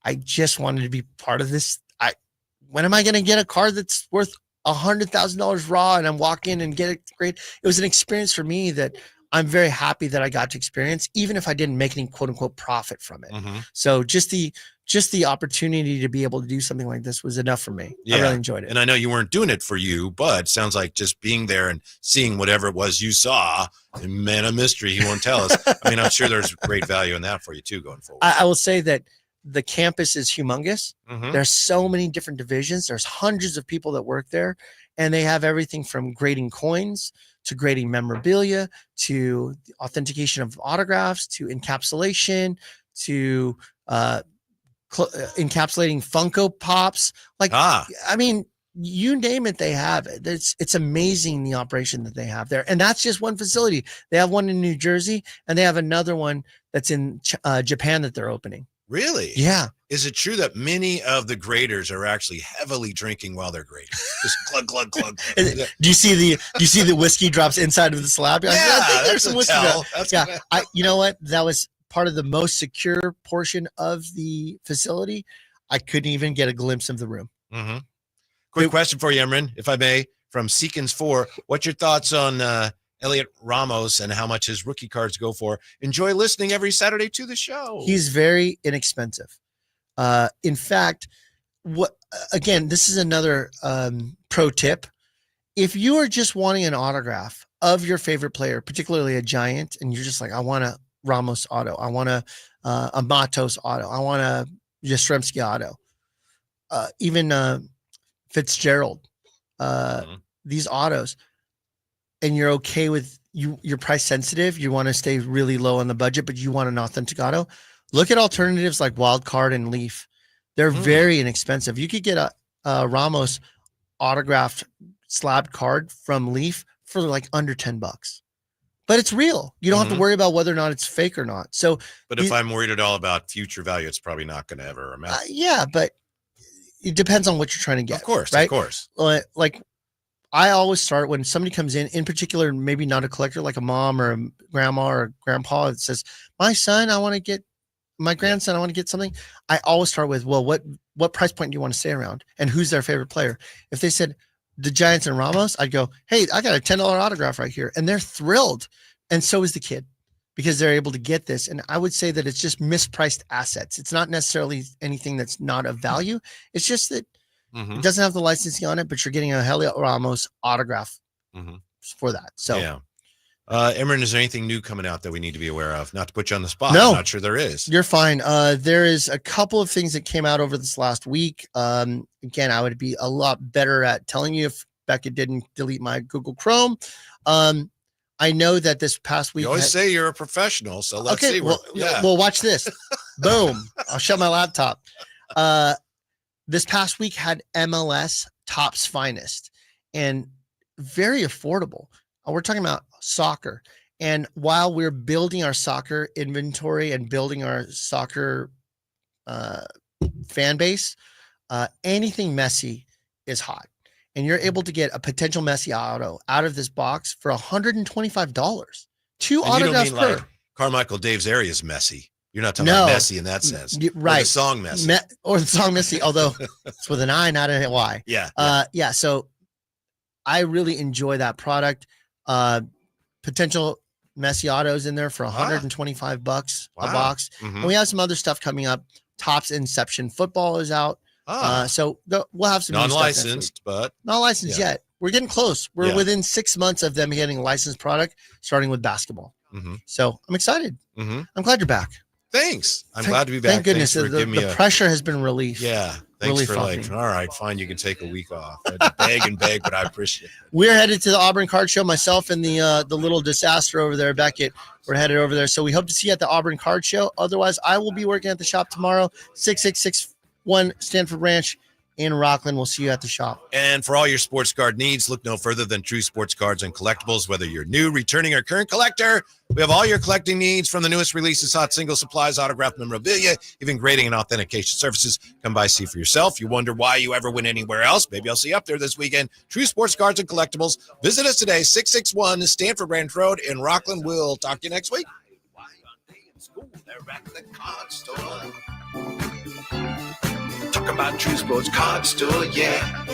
I just wanted to be part of this. When am I going to get a card that's worth $100,000 raw and I'm walk in and get it great? It was an experience for me that I'm very happy that I got to experience, even if I didn't make any quote unquote profit from it. So just the opportunity to be able to do something like this was enough for me. I really enjoyed it. And I know you weren't doing it for you, but it sounds like just being there and seeing whatever it was you saw, man, a mystery, he won't tell us. I mean, I'm sure there's great value in that for you too going forward. I will say that the campus is humongous. There's so many different divisions. There's hundreds of people that work there, and they have everything from grading coins to grading memorabilia to the authentication of autographs to encapsulation to encapsulating Funko Pops. Like, I mean, you name it, they have it. It's amazing the operation that they have there. And that's just one facility. They have one in New Jersey and they have another one that's in Japan that they're opening. Really? Yeah. Is it true that many of the graders are actually heavily drinking while they're grading? Just glug, glug, glug. Do you see the whiskey drops inside of the slab? Yeah, I think there's some whiskey. You know what? That was part of the most secure portion of the facility. I couldn't even get a glimpse of the room. Quick question for you, Emran, if I may, from Seekins 4. What's your thoughts on Elliot Ramos and how much his rookie cards go for? Enjoy listening every Saturday to the show. He's very inexpensive. In fact, this is another pro tip. If you are just wanting an autograph of your favorite player, particularly a Giant, and you're just like, I want a Ramos auto, I want a Matos auto, I want a Yastrzemski auto, even Fitzgerald, these autos, and you're okay with you're price sensitive, you want to stay really low on the budget, but you want an authentic auto, look at alternatives like Wildcard and Leaf. They're very inexpensive. You could get a Ramos autographed slab card from Leaf for like under $10, but it's real. You don't have to worry about whether or not it's fake or not. So, but if I'm worried at all about future value, it's probably not going to ever amount. Yeah, but it depends on what you're trying to get. Of course, right? Of course. Like I always start when somebody comes in particular, maybe not a collector, like a mom or a grandma or a grandpa that says, my son, I want to get my grandson, I want to get something. I always start with, well, what price point do you want to stay around and who's their favorite player? If they said the Giants and Ramos, I'd go, hey, I got a $10 autograph right here. And they're thrilled. And so is the kid because they're able to get this. And I would say that it's just mispriced assets. It's not necessarily anything that's not of value. It's just that it doesn't have the licensing on it, but you're getting a Elliot Ramos autograph for that. So Emran, is there anything new coming out that we need to be aware of? Not to put you on the spot. No. I'm not sure there is. You're fine. There is a couple of things that came out over this last week. Again, I would be a lot better at telling you if Becca didn't delete my Google Chrome. I know that this past week. You always say you're a professional, so let's see. Well, watch this. Boom. I'll shut my laptop. This past week had MLS Topps Finest and very affordable. We're talking about soccer. And while we're building our soccer inventory and building our soccer fan base, anything Messi is hot. And you're able to get a potential Messi auto out of this box for $125. Two And autographs you don't mean per. like Carmichael Dave's area is Messi. You're not talking about Messi in that sense. Right. Or the song Messi. Or the song Messi, although it's with an I, not a Y. Yeah. So I really enjoy that product. Potential Messi autos in there for $125 a box. Mhm. And we have some other stuff coming up. Topps Inception Football is out. So we'll have some new stuff next week. Non-licensed, but not licensed yet. We're getting close. We're within 6 months of them getting a licensed product, starting with basketball. So I'm excited. I'm glad you're back. Thanks. I'm glad to be back. Thank goodness Thanks for giving me the pressure has been relieved. Yeah. Thanks for all right, fine. You can take a week off. I had to beg and beg, but I appreciate it. We're headed to the Auburn Card Show. Myself and the little disaster over there, Beckett, we're headed over there. So we hope to see you at the Auburn Card Show. Otherwise, I will be working at the shop tomorrow, 6661 Stanford Ranch in Rockland. We'll see you at the shop. And for all your sports card needs, look no further than True Sports Cards and Collectibles. Whether you're new, returning, or current collector, we have all your collecting needs, from the newest releases, hot single supplies, autographed memorabilia, even grading and authentication services. Come by, see for yourself. You wonder why you ever went anywhere else? Maybe I'll see you up there this weekend. True Sports Cards and Collectibles. Visit us today, 661 Stanford Ranch Road in Rockland. We'll talk to you next week. Why aren't they in school? They're at the card store. Talk about True Sports Card Store, yeah.